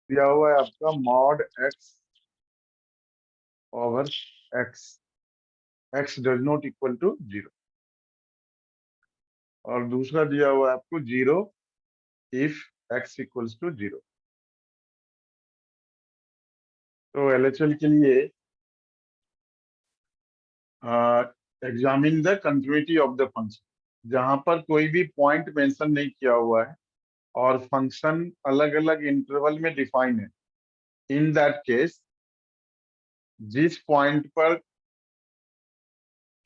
दिया हुआ है आपका mod x over x, x does not equal to 0, और दूसरा दिया हुआ है आपको 0 इफ एक्स इक्वल्स टू 0। तो एलएचएल के लिए examine the continuity of the function, जहां पर कोई भी पॉइंट मेंशन नहीं किया हुआ है और फंक्शन अलग अलग इंटरवल में डिफाइन है, इन दैट केस जिस पॉइंट पर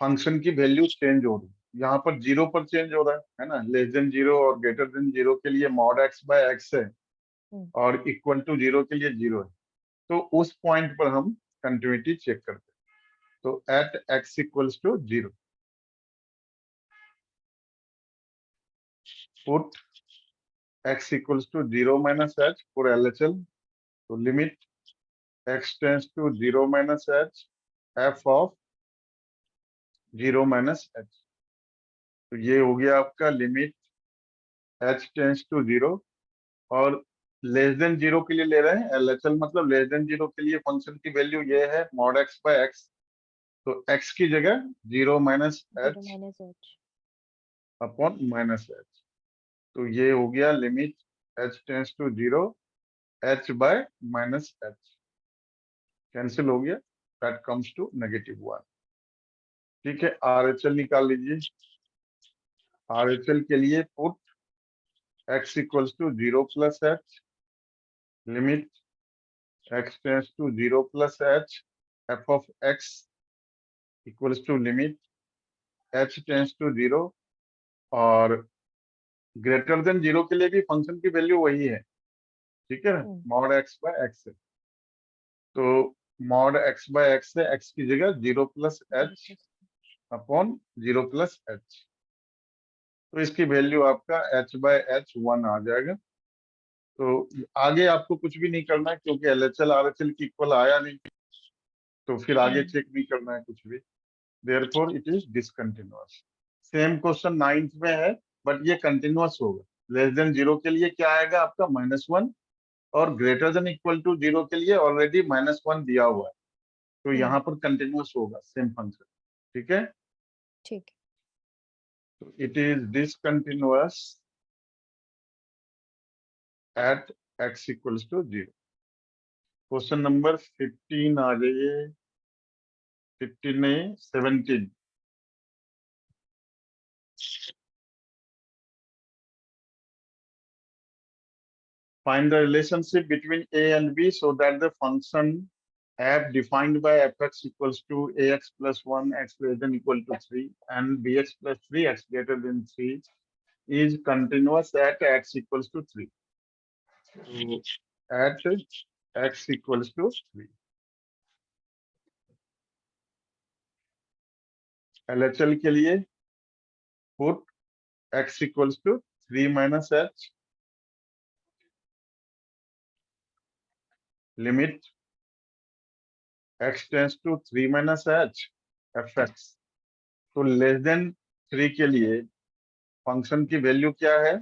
फंक्शन की वैल्यू चेंज हो रही है, यहाँ पर 0 पर चेंज हो रहा है ना, लेस देन 0 और ग्रेटर देन 0 के लिए मॉड एक्स बाय एक्स है और इक्वल टू 0 के लिए 0 है। तो उस पॉइंट पर हम कंटिन्यूटी चेक करते हैं। तो at x equals to 0 put x equals to 0 minus h for LHL, तो limit x tends to 0 minus h f of 0 minus h। तो ये हो गया आपका लिमिट h tends to 0, और लेस देन 0 के लिए ले रहे हैं LHL, मतलब लेस देन 0 के लिए फंक्शन की वैल्यू ये है मॉड x बाय x, तो x की जगह 0 minus h upon minus h। तो ये हो गया limit h tends to 0 h by minus h, cancel हो गया, दैट कम्स टू -1। ठीक है, RHL निकाल लीजिए। RHL के लिए put x equals to 0 plus h, limit x tends to 0 plus h f of x equals to limit h tends to 0, और greater than 0 के लिए भी फंक्शन की वैल्यू वही है, ठीक है ना, मॉड x बाय x है। तो मॉड x बाय x है, x की जगह 0 plus h upon 0 plus h, तो इसकी वैल्यू आपका h बाय h 1 आ जाएगा। तो आगे आपको कुछ भी नहीं करना है क्योंकि LHL RHL की इक्वल आया नहीं, तो फिर आगे चेक नहीं करना है कुछ भी। Therefore it is discontinuous. Same question 9th में है, बट ये कंटिन्यूअस होगा। लेस देन 0 के लिए क्या आएगा आपका -1, और ग्रेटर देन इक्वल टू 0 के लिए ऑलरेडी -1 दिया हुआ है, तो यहाँ पर कंटिन्यूअस होगा सेम फंक्शन। ठीक है, ठीक। तो it is discontinuous at x equals to 0। Question number 15 आ जाइए, 15 नहीं 17। Find the relationship between a and b so that the function f defined by fx equals to ax plus 1 x greater than equal to 3 and bx plus 3 x greater than 3 is continuous at x equals to 3. So, at x equals to 3. LHL के लिए put x equals to 3 minus h, limit x tends to 3 minus h fx। तो less than 3 के लिए function की value क्या है,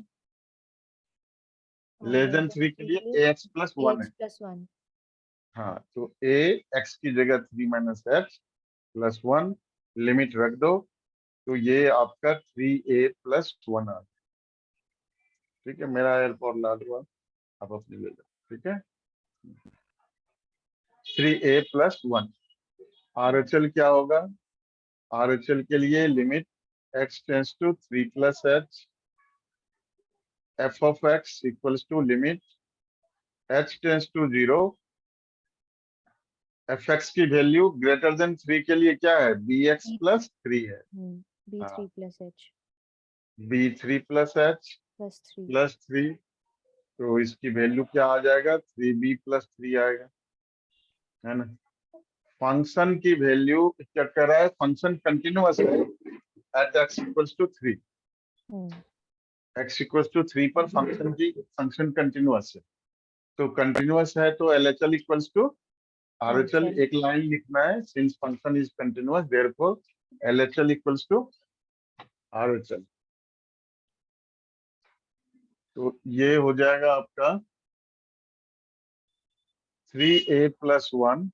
less than 3 के लिए ax प्लस 1 है। हाँ, तो a x की जगह 3 माइनस h प्लस 1, लिमिट रख दो, तो ये आपका 3a प्लस 1 आ गया। ठीक है, मेरा हेल्प और ला दो आप अपनी ले लो। ठीक है, 3a प्लस 1। RHL क्या होगा, RHL के लिए limit x tends to 3 plus h f of x equals to limit h tends to 0, fx की वैल्यू ग्रेटर देन 3 के लिए क्या है, bx प्लस 3 है, b3 plus h b3 plus h plus 3, तो इसकी वैल्यू क्या आ जाएगा, 3b प्लस 3 आएगा, है ना। फंक्शन की वैल्यू क्या कर रहा है, फंक्शन कंटिन्यूअस है at x equals to 3, x equals to 3 पर फंक्शन कंटिन्यूअस है, तो कंटिन्यूअस है तो LHL इक्वल्स टू RHL एक लाइन लिखना है, since function is continuous therefore LHL equals to RHL। तो ये हो जाएगा आपका 3a plus 1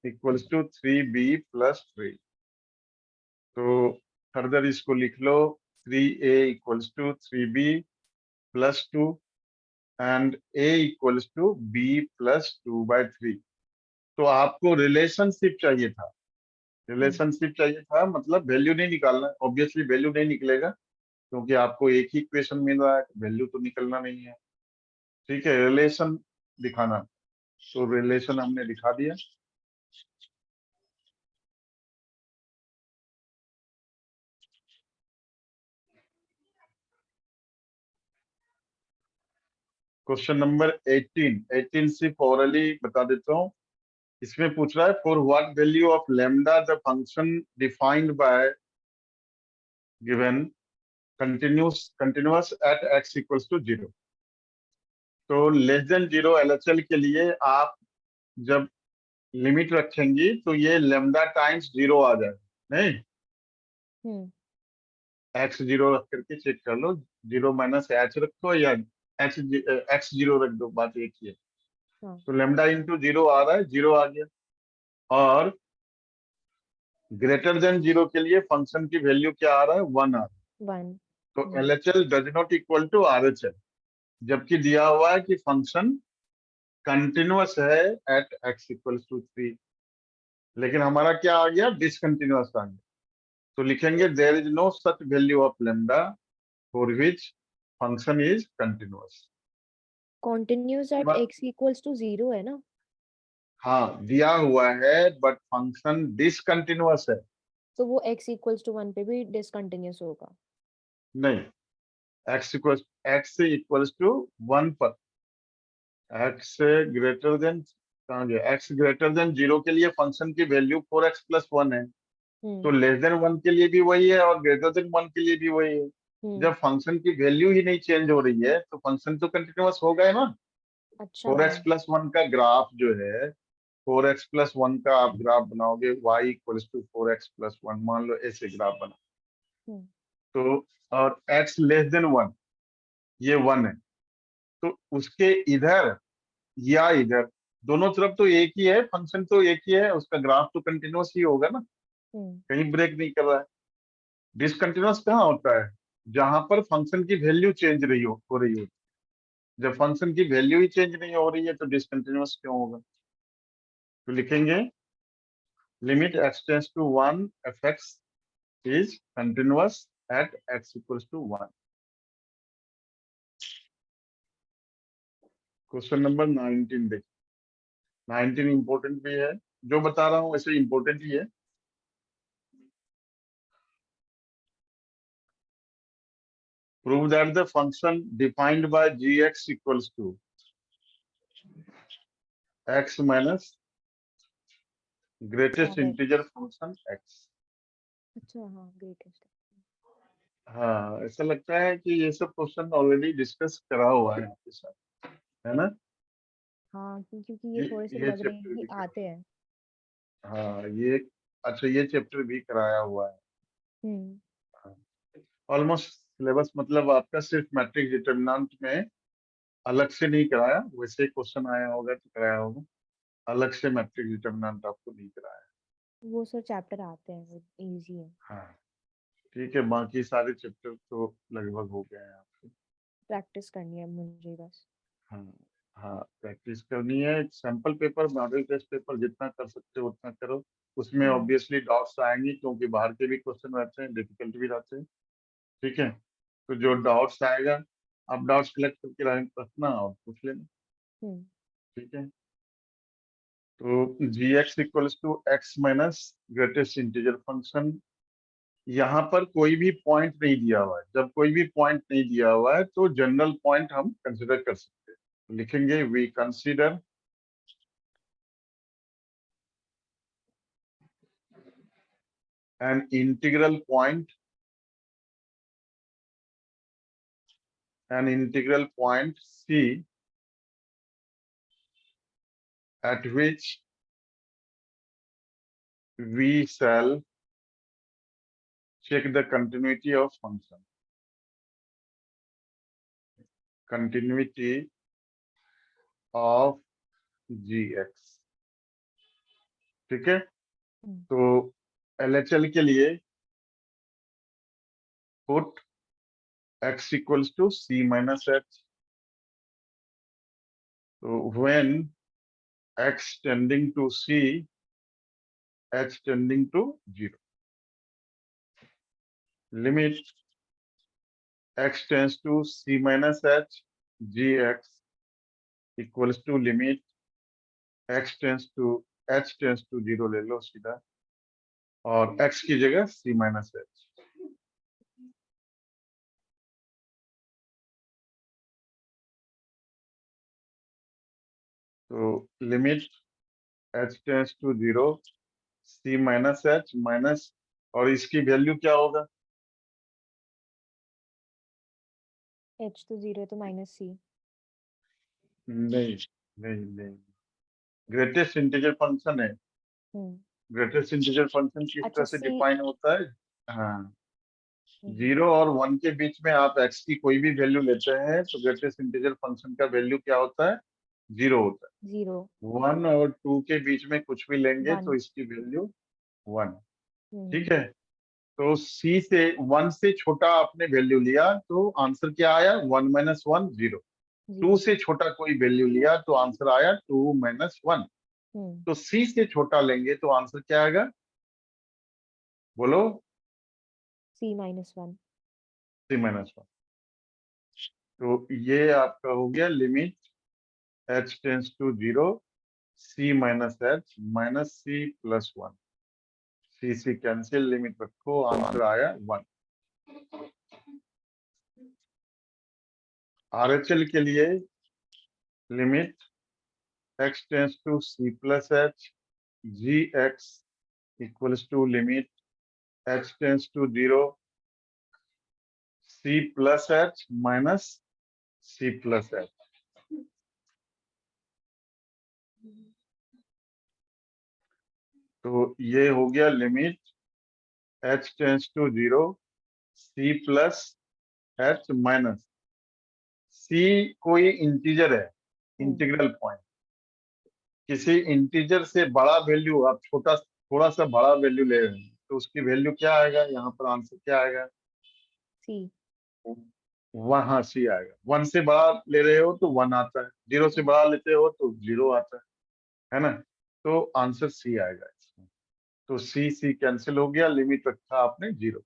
equals to 3b plus 3. तो फर्दर इसको लिख लो 3a equals to 3b plus 2 and a equals to b plus 2 by 3. तो आपको रिलेशनशिप चाहिए था, मतलब वैल्यू नहीं निकालना, ऑब्वियसली वैल्यू नहीं निकलेगा क्योंकि आपको एक ही इक्वेशन मिल रहा है, वैल्यू तो निकलना नहीं है। ठीक है, रिलेशन दिखाना, तो रिलेशन हमने दिखा दिया। क्वेश्चन नंबर 18 सिर्फ ओरली बता देता हूँ। इसमें पूछ रहा है for what value of lambda the function defined by given continuous at x equals to 0। तो लेस देन 0 एलएचएल के लिए आप जब लिमिट रखेंगी तो ये लैम्डा टाइम्स 0 आ जाएगा, नहीं x 0 रख करके चेक कर लो, 0 माइनस h रखो या x 0 रख दो, बात एक ही है। हाँ। तो लैम्डा इंटू 0 आ रहा है, 0 आ गया। और ग्रेटर देन 0 के लिए फंक्शन की वैल्यू क्या आ रहा है, 1 आ रहा है। 1 तो LHL does not equal to RHL, जबकि दिया हुआ है कि फंक्शन कंटिन्यूअस है एट x इक्वल्स टू 3, लेकिन हमारा क्या आ गया, डिसकंटिन्यूअस आ गया। तो लिखेंगे there is no such value of lambda for which function is continuous. continuous at x equals to 0 है ना। हाँ दिया हुआ है बट फंक्शन डिसकंटिन्यूअस है। तो वो x equals to 1 पे भी discontinuous होगा। नहीं, x इक्वल्स टू 1 पर x ग्रेटर देन, कहाँ गया, x ग्रेटर देन 0 के लिए फंक्शन की वैल्यू 4x प्लस 1 है। तो लेस देन 1 के लिए भी वही है और ग्रेटर देन 1 के लिए भी वही है। जब फंक्शन की वैल्यू ही नहीं चेंज हो रही है तो फंक्शन तो कंटिन्यूअस होगा है ना। अच्छा 4x प्लस 1 का ग्राफ जो है, 4x प्लस 1 का आप ग्राफ बनाओगे, y equals to 4x plus 1, मान लो ऐसे ग्राफ बना। तो और x लेस देन 1, ये 1 है, तो उसके इधर या इधर दोनों तरफ तो एक ही है, फंक्शन तो एक ही है, उसका ग्राफ तो कंटिन्यूअस ही होगा ना, कहीं ब्रेक नहीं कर रहा है। डिसकंटिन्यूअस कहाँ होता है, जहां पर फंक्शन की वैल्यू चेंज हो रही हो। जब फंक्शन की वैल्यू ही चेंज नहीं हो रही है तो डिसकंटिन्यूअस क्यों होगा। तो लिखेंगे limit x tends to 1 fx is continuous at x equals to 1। Question number 19 देखिए, 19 इंपॉर्टेंट भी है, जो बता रहा हूँ वैसे इंपॉर्टेंट ही है। Prove that the function defined by gx equals to x minus greatest integer function x। अच्छा हाँ greatest। हाँ ऐसा लगता है कि ये सब क्वेश्चन ऑलरेडी डिस्कस करा हुआ है आपके साथ, है ना। हाँ क्योंकि ये थोड़े से लग रहे हैं चैप्टर कि भी आते हैं। हाँ ये, अच्छा ये चैप्टर भी कराया हुआ है। ऑलमोस्ट सिलेबस, मतलब आपका सिर्फ मैट्रिक्स डिटरमिनेंट में अलग से नहीं कराया, वैसे क्वेश्चन आया होगा तो कराया होगा, अलग से मैट्रिक्स डिटरमिनेंट आपको नहीं कराया। वो सर चैप्टर आते हैं, वो इजी है। हाँ ठीक है, बाकी सारे चैप्टर तो लगभग हो गए हैं आपके। प्रैक्टिस करनी है मुझे बस। हाँ हाँ प्रैक्टिस करनी है, sample paper, model test paper जितना कर सकते हो उतना करो। उसमें ऑब्वियसली डाउट्स आएंगे क्योंकि बाहर के भी क्वेश्चन रहते हैं, डिफिकल्ट भी रहते हैं। ठीक है, तो जो डाउट्स आएगा आप डाउट्स कलेक्ट करके रखना और पूछ लेना। ठीक है, तो G X equals to x minus greatest integer function, यहाँ पर कोई भी पॉइंट नहीं दिया हुआ है। जब कोई भी पॉइंट नहीं दिया हुआ है तो जनरल पॉइंट हम कंसिडर कर सकते हैं। तो लिखेंगे we consider an integral point, C at which we shall check the continuity of function, continuity of G X. ठीक है, हम्म, तो LHL के लिए put x equals to c minus H. तो when x tending to c, h tending to 0, limit x tends to c minus h, g x equals to limit x tends to h tends to 0 ले लो सीधा, और x की जगह c minus h। तो limit h tends to 0, c minus h minus, और इसकी value क्या होगा? h तो 0 है तो माइनस c। नहीं नहीं नहीं, ग्रेटेस्ट इंटीजर फंक्शन है। हम्म, ग्रेटेस्ट इंटीजर फंक्शन किस अच्छा तरह से c। डिफाइन होता है? हाँ, हम्म, 0 और 1 के बीच में आप x की कोई भी वैल्यू लेते हैं तो ग्रेटेस्ट इंटीजर फंक्शन का वैल्यू क्या होता है? 0 होता 0 है। 1 और 2 के बीच में कुछ भी लेंगे 1। तो इसकी वैल्यू 1। हम्म, ठीक है, तो c से 1 से छोटा आपने वैल्यू लिया तो आंसर क्या आया? 1 माइनस 1 0। 2 0। से छोटा कोई वैल्यू लिया तो आंसर आया 2 माइनस 1। हम्म, तो c से छोटा लेंगे तो आंसर क्या आएगा? बोलो। c minus 1। c minus 1। तो ये आपका हो गया limit h tends to 0, c minus h minus c plus 1। c cancel, limit रखो, आंसर आया 1। RHL के लिए limit x tends to c plus h, g x equals to limit h tends to 0, c plus h minus c plus h। तो ये हो गया limit h tends to 0, c plus h minus c। कोई integer है, integral point. किसी integer से बड़ा value आप छोटा, थोड़ा सा बड़ा वैल्यू ले रहे हैं तो उसकी वैल्यू क्या आएगा? यहाँ पर आंसर क्या आएगा? c। वहां सी आएगा। 1 से बड़ा ले रहे हो तो 1 आता है, 0 से बड़ा लेते हो तो 0 आता है ना? तो आंसर सी आएगा इसमें। तो सी कैंसिल हो गया, लिमिट रखा आपने 0।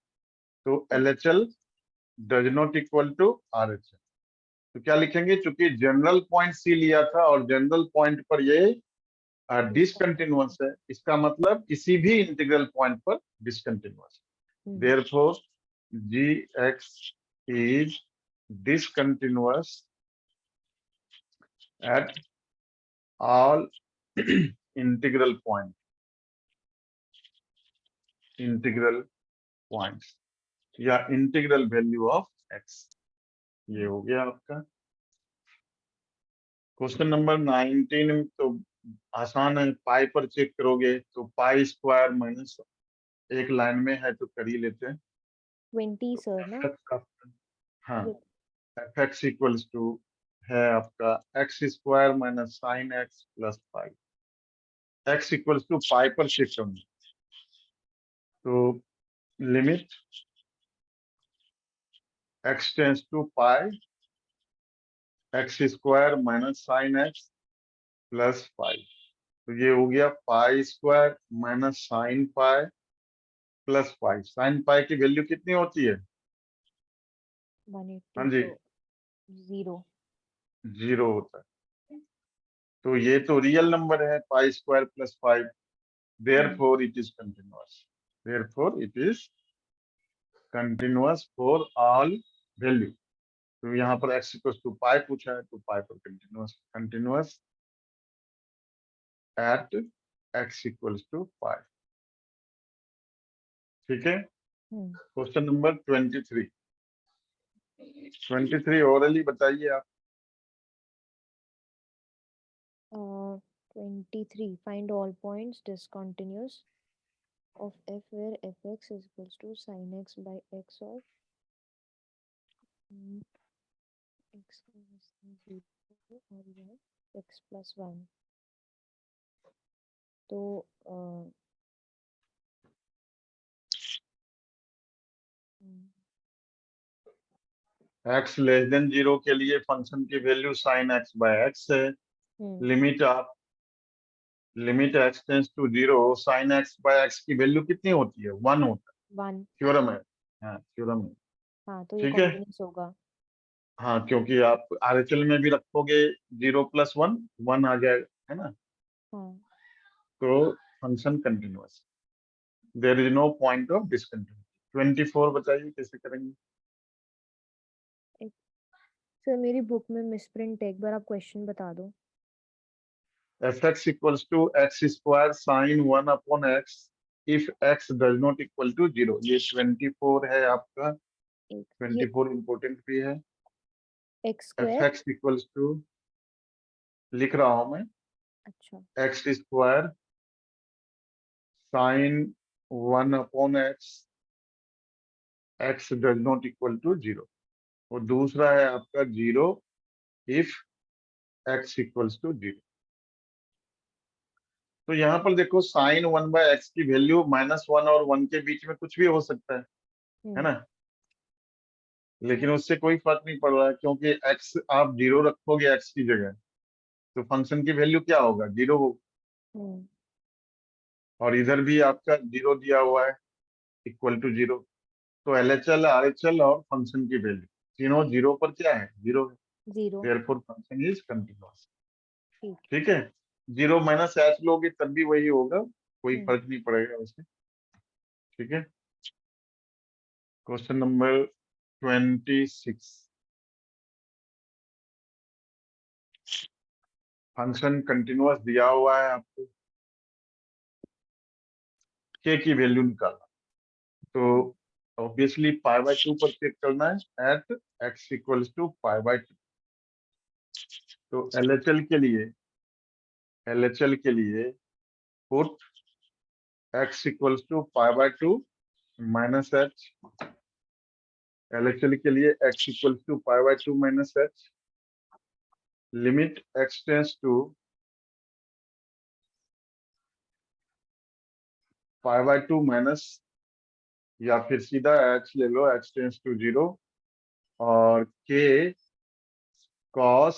तो LHL does not equal to RHL। तो क्या लिखेंगे? चूंकि जनरल पॉइंट सी लिया था और जनरल पॉइंट पर ये डिसकंटिन्यूअस है, इसका मतलब किसी भी इंटीग्रल पॉइंट पर discontinuous. Hmm, therefore g x is discontinuous at all integral point, integral points या इंटीग्रल वैल्यू ऑफ एक्स। ये हो गया आपका क्वेश्चन नंबर 19। तो आसान है, पाई पर चेक करोगे तो पाई स्क्वायर माइनस, एक लाइन में है तो कर ही लेते हैं। 20 सर ना। f का, हाँ, ये एफ एक्स इक्वल्स टू है आपका x square minus sine x plus pi. X equals to pi पर शिफ्ट होंगे तो limit x tends to pi, x square minus sine x plus pi. तो ये हो गया pi square minus sine pi plus pi. Sine pi की value कितनी होती है? 180 हाँ जी, तो 0। 0 होता है। तो ये तो रियल नंबर है pi square plus pi, therefore it is continuous. Therefore it is continuous for all value. तो यहाँ पर x इक्वल टू पाई पूछा है तो पाई पर continuous, continuous at x equal to pi. ठीक है, हम्म, क्वेश्चन नंबर 23। 23 ओरली बताइए आप। 23 find all points discontinuous of f where fx is equals to sin x by x of x is 0 or y x plus 1। तो x less than 0 के लिए function की value sin x by x है। Limit x tends to 0 sin x by x की value कितनी होती है? 1 होता है। 1। थ्योरम है। हाँ थ्योरम है। हाँ, तो ये ठीक है। कंटिन्यूस होगा। हाँ क्योंकि आप RHL में भी रखोगे 0 + 1 1 आ जाएगा, है ना। हाँ, तो function continuous, there is no point of discontinuity. 24 बताइए कैसे करेंगे? सर मेरी बुक में मिसप्रिंट है, एक बार आप क्वेश्चन बता दो। fx equals to x square sin 1/x if x does not equal to 0। ये 24 है आपका। ये 24 इम्पोर्टेंट भी है। X square. fx equals to, लिख रहा हूं मैं, अच्छा, x square sin 1/x x does not equal to 0। और दूसरा है आपका 0 if x equals to 0। तो यहाँ पर देखो साइन 1/x की वैल्यू -1 और 1 के बीच में कुछ भी हो सकता है ना। लेकिन उससे कोई फर्क नहीं पड़ रहा है क्योंकि x आप 0 रखोगे x की जगह, तो फंक्शन की वैल्यू क्या होगा? 0 होगा। हम्म, और इधर भी आपका 0 दिया हुआ है, इक्वल टू 0। तो LHL RHL और फंक्शन की वैल्यू तीनों 0 पर क्या है? 0 है। 0। Therefore function is continuous. ठीक। ठीक है। 0 - h लोगे तब भी वही होगा, कोई हम्म, फर्क नहीं पड़ेगा उससे। ठीक है। Question number 26। फंक्शन कंटिन्यूअस दिया हुआ है आपको, k की वैल्यू निकालना। तो ऑब्वियसली π/2 पर चेक करना है एट x इक्वल्स टू π/2। तो LHL के लिए put x equals to π/2 minus h। LHL के लिए x equals to π/2 minus h। Limit x tends to π/2 minus, या फिर सीधा h ले लो, x टेंस टू 0 और k cos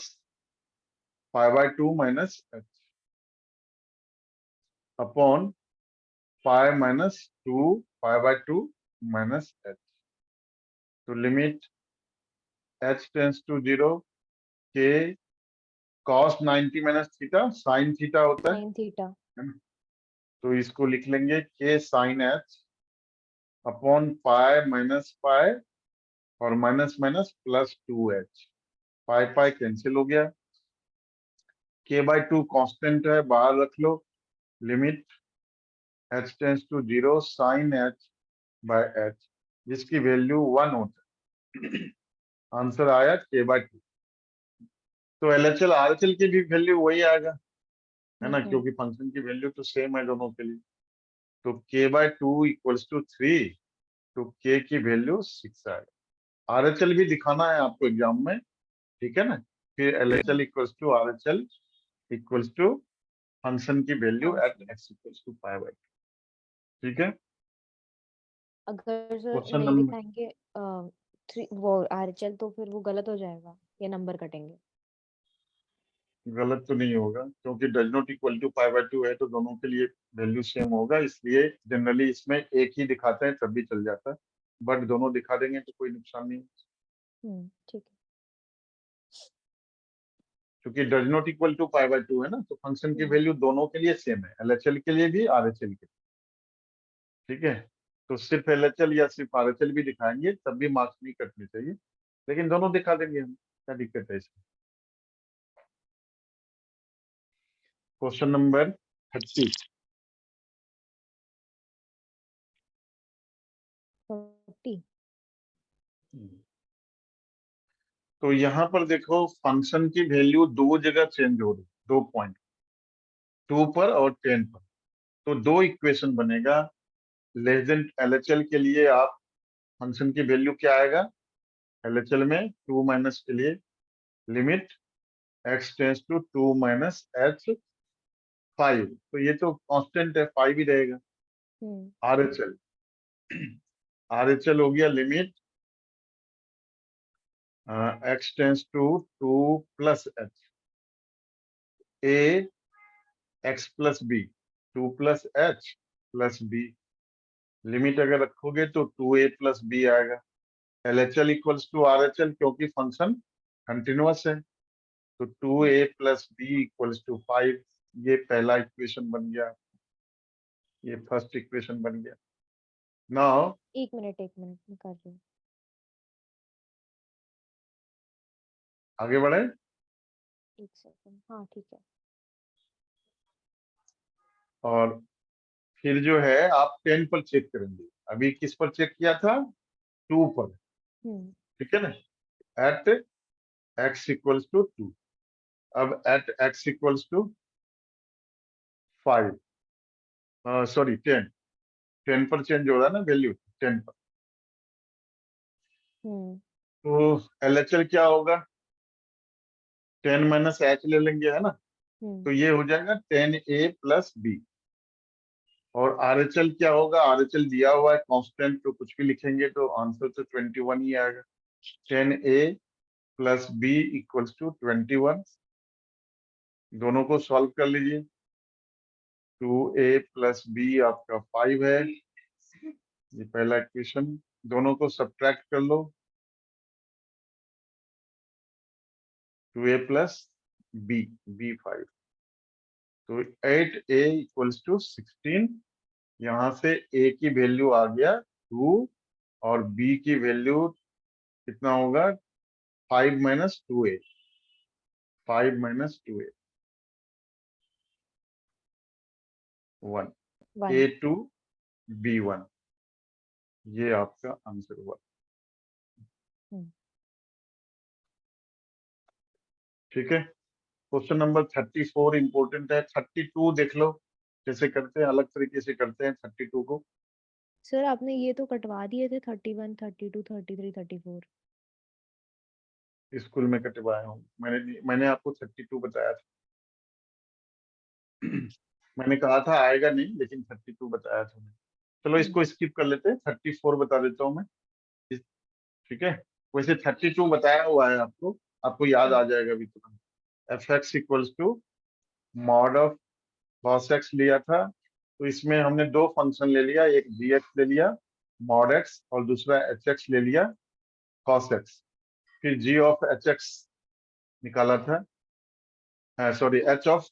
π/2 minus h upon π-2 π/2 minus h। तो limit h tends to 0, k cos 90 minus theta sin theta होता sine theta. है ना। तो इसको लिख लेंगे k sin h अपॉन π-π और minus minus +2h। Pi cancel हो गया। k/2 कांस्टेंट है, बाहर रख लो। Limit h tends to 0 sin h by h, जिसकी वैल्यू 1 होता है। आंसर आया k/2। तो LHL RHL की भी वैल्यू वही आएगा, है ना, हम्म, क्योंकि फंक्शन की वैल्यू तो सेम है दोनों के लिए। तो k/2 इक्वल्स टू 3, तो k की वैल्यू 6 आएगा। RHL भी दिखाना है आपको एग्जाम में, ठीक है ना। फिर LHL equals to RHL equals to function की value at function. x equals to π/2। ठीक है। अगर सर क्वेश्चन नहीं नंबर, दिखाएंगे वो RHL, तो फिर वो गलत हो जाएगा, ये नंबर कटेंगे। गलत तो नहीं होगा क्योंकि डज नॉट इक्वल टू π/2 है, तो दोनों के लिए वैल्यू सेम होगा, इसलिए जनरली इसमें एक ही दिखाते हैं तब भी चल जाता है। बट दोनों दिखा देंगे तो कोई नुकसान नहीं, ठीक है। क्योंकि डज नॉट इक्वल टू π/2 है ना, तो फंक्शन की हम्म, वैल्यू दोनों के लिए सेम है, LHL के लिए भी RHL के लिए। ठीक है। तो सिर्फ LHL या सिर्फ RHL भी दिखाएंगे तब भी मार्क्स नहीं कटने चाहिए, लेकिन दोनों दिखा देंगे हम, क्या दिक्कत है इसमें। Question number 30। 40। तो यहाँ पर देखो फंक्शन की वैल्यू दो जगह चेंज हो रही, 2 पॉइंट, 2 पर और 10 पर। तो दो इक्वेशन बनेगा। लेस देन LHL के लिए आप फंक्शन की वैल्यू क्या आएगा? LHL में 2 माइनस के लिए limit x tends to 2 minus h 5, तो ये तो कांस्टेंट है, 5 ही रहेगा। RHL RHL हो गया limit x tends to 2 plus h, a x plus b, 2 plus h plus b, limit अगर रखोगे तो 2a प्लस बी आएगा। LHL इक्वल्स टू RHL, क्योंकि फंक्शन कंटिन्यूअस है, तो 2a plus B equals to 5। ये पहला इक्वेशन बन गया, ये फर्स्ट इक्वेशन बन गया। नाउ एक मिनट मैं कर रही हूँ। आगे बढ़े। एक सेकंड, हाँ ठीक है। और फिर जो है आप 10 पर चेक करेंगे। अभी किस पर चेक किया था? 2 पर, ठीक है ना। एट x इक्वल्स टू 2, अब at x equals to 5, sorry 10, 10 पर चेंज हो रहा है ना वैल्यू, 10 पर। तो LHL क्या होगा? 10 माइनस h ले लेंगे, है ना, तो ये हो जाएगा 10a प्लस बी। और RHL क्या होगा? RHL दिया हुआ है कांस्टेंट, तो कुछ भी लिखेंगे तो आंसर तो 21 ही आएगा। 10a plus B equals to 21। दोनों को सॉल्व कर लीजिए। 2a प्लस बी आपका 5 है, ये पहला इक्वेशन। दोनों को सब्ट्रैक्ट कर लो, 2a प्लस बी, बी 5, तो 8a इक्वल्स टू 16। यहाँ से a की वैल्यू आ गया 2, और b की वैल्यू कितना होगा? 5 minus 2a, 5 minus 2a 1, 1। a2 b1, ये आपका आंसर हुआ। ठीक है। क्वेश्चन नंबर 34 इंपॉर्टेंट है। 32 देख लो कैसे करते हैं, अलग तरीके से करते हैं 32 को। सर आपने ये तो कटवा दिए थे 31, 32, 33, 34। स्कूल में कटवाया हूँ मैंने आपको 32 बताया था। मैंने कहा था आएगा नहीं, लेकिन 32 बताया था मैंने। चलो इसको स्किप कर लेते हैं, 34 बता देता हूँ मैं। ठीक है। वैसे 32 बताया हुआ है आपको, आपको याद आ जाएगा अभी तुरंत। F x equals to mod of cos x लिया था, तो इसमें हमने दो फंक्शन ले लिया, एक जी एक्स ले लिया मॉड एक्स, और दूसरा एच एक्स ले लिया कॉस एक्स। फिर जी ऑफ एच एक्स निकाला था, sorry h of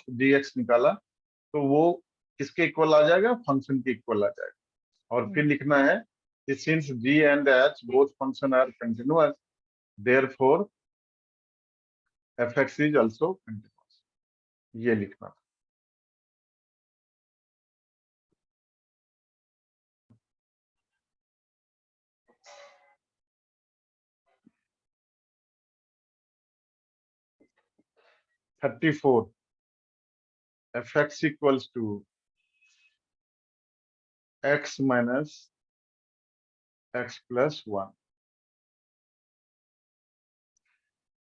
g x निकाला, तो वो किसके इक्वल आ जाएगा? फंक्शन के इक्वल आ जाएगा। और फिर लिखना है कि since g and h both function are continuous, therefore f x is also continuous, ये लिखना। Thirty four, f x equals to x minus x plus one.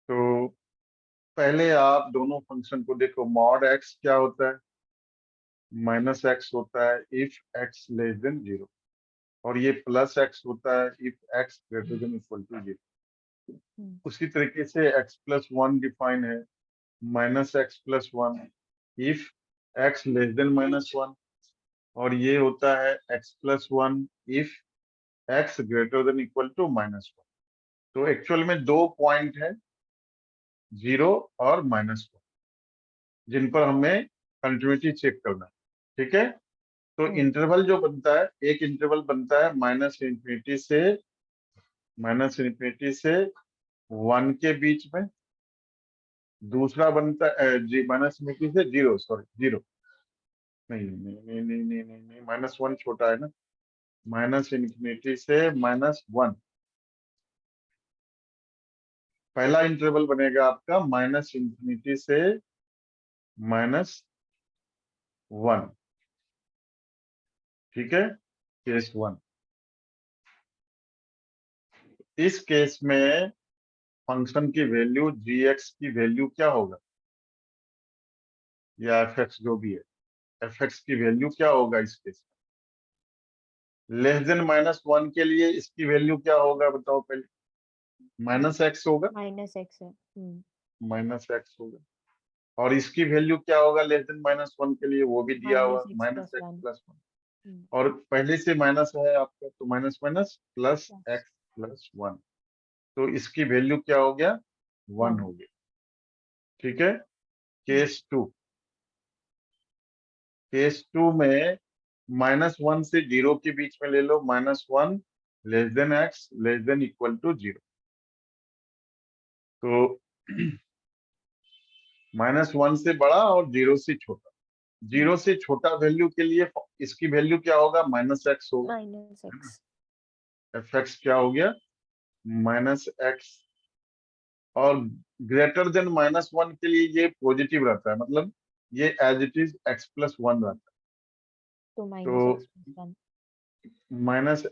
तो पहले आप दोनों फंक्शन को देखो। मॉड एक्स क्या होता है? माइनस एक्स होता है if x less than zero, और ये प्लस एक्स होता है if x greater than equal to zero. उसी तरीके से एक्स प्लस वन डिफाइन है, minus x plus one if x less than minus one, और ये होता है x plus one if x greater than equal to minus one. तो actual में दो पॉइंट है, जीरो और माइनस वन, जिन पर हमें कंटिन्यूटी चेक करना है। ठीक है। तो इंटरवल जो बनता है, एक इंटरवल बनता है माइनस इन्फिनिटी से वन के बीच में, दूसरा बनता है जी माइनस इन्फिनिटी से जीरो, सॉरी जीरो, नहीं नहीं नहीं नहीं नहीं नहीं, नहीं माइनस वन छोटा है ना, माइनस इन्फिनिटी से माइनस वन। पहला इंटरवल बनेगा आपका माइनस इन्फिनिटी से माइनस वन। ठीक है, केस वन। इस केस में फंक्शन की वैल्यू जी एक्स की वैल्यू क्या होगा? या एफ एक्स जो भी है, एफ एक्स की वैल्यू क्या होगा इस केस में? लेस देन -1 के लिए इसकी वैल्यू क्या होगा बताओ पहले? -x होगा, -x है। -x होगा। और इसकी वैल्यू क्या होगा लेस देन -1 के लिए? वो भी दिया हुआ, -x -x + 1। + 1। और पहले से माइनस है आपका, तो minus minus plus plus x + 1। तो इसकी वैल्यू क्या हो गया? 1 1। हो गया। ठीक है। केस 2, केस 2 में -1 से 0 के बीच में ले लो, -1 less than x less than equal to 0। तो -1 से बड़ा और 0 से छोटा। 0 से छोटा वैल्यू के लिए इसकी वैल्यू क्या होगा? -x होगा, है ना? -x। एफ एक्स क्या हो गया? -x। और ग्रेटर देन -1 के लिए ये पॉजिटिव रहता है, मतलब ये एज इट इज x + 1 रहता तो है। तो -x + 1।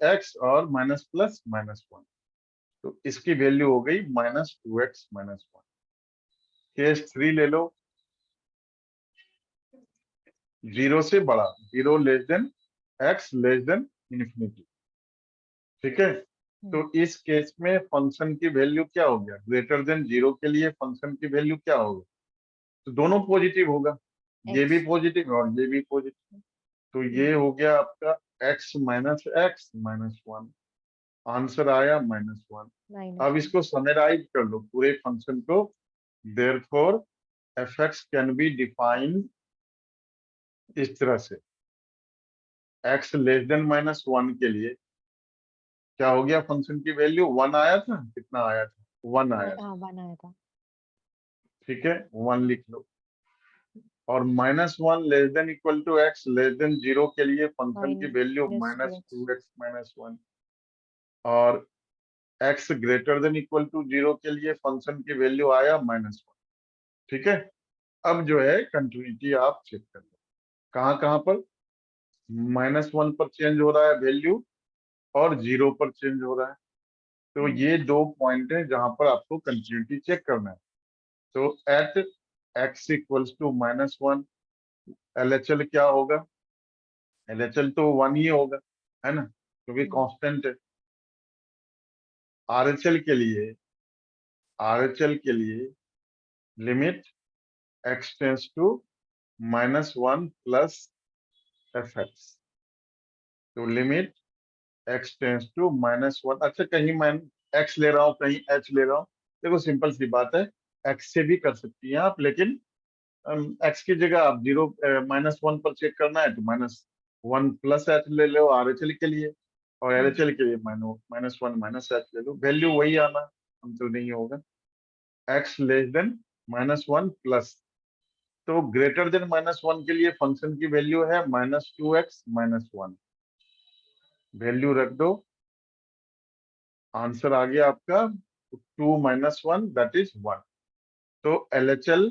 -x और माइनस प्लस -1, तो इसकी वैल्यू हो गई -2x - 1। केस 3 ले लो, 0 से बड़ा, 0 less than x less then infinity. ठीक है। तो इस केस में फंक्शन की वैल्यू क्या हो गया? ग्रेटर देन 0 के लिए फंक्शन की वैल्यू क्या होगा? तो दोनों पॉजिटिव होगा, ये भी x। पॉजिटिव और ये भी पॉजिटिव। तो ये हो गया आपका x - x - 1। आंसर आया -1। अब -1। इसको समराइज कर लो पूरे फंक्शन को। Therefore f x can be defined इस तरह से। x लेस देन -1 के लिए क्या हो गया? फंक्शन की वैल्यू 1 आया था, कितना आया था? 1 आया था। हाँ, 1 आया था। ठीक है, 1 लिख लो। और -1 less than equal to x less than 0 के लिए फंक्शन की वैल्यू -2x। -2x - 1। और x greater than equal to 0 के लिए फंक्शन की वैल्यू आया -1। ठीक है। अब जो है कंटिन्यूटी आप चेक कर लो, कहाँ कहाँ पर -1 पर चेंज हो रहा है वैल्यू और 0 पर चेंज हो रहा है। तो ये दो पॉइंट है जहां पर आपको कंटिन्यूटी चेक करना है। तो at x equals to -1 LHL क्या होगा? LHL तो 1 ही होगा, है ना, क्योंकि कांस्टेंट है। RHL के लिए, RHL के लिए limit x tends to -1 plus fx। तो लिमिट x टेंस टू -1। अच्छा, कहीं मैं x ले रहा हूँ, कहीं h ले रहा हूँ। देखो सिंपल सी बात है, x से भी कर सकती हैं आप, लेकिन x की जगह आप 0 -1 पर चेक करना है तो -1 प्लस h ले लो RHL के लिए, और LHL के लिए -1 - h ले लो, वैल्यू वही आना, हम तो नहीं होगा। x लेस देन -1 प्लस, तो ग्रेटर देन -1 के लिए फंक्शन की वैल्यू है -2x - 1। वैल्यू रख दो, आंसर आ गया आपका 2 - 1 दैट इज 1। तो LHL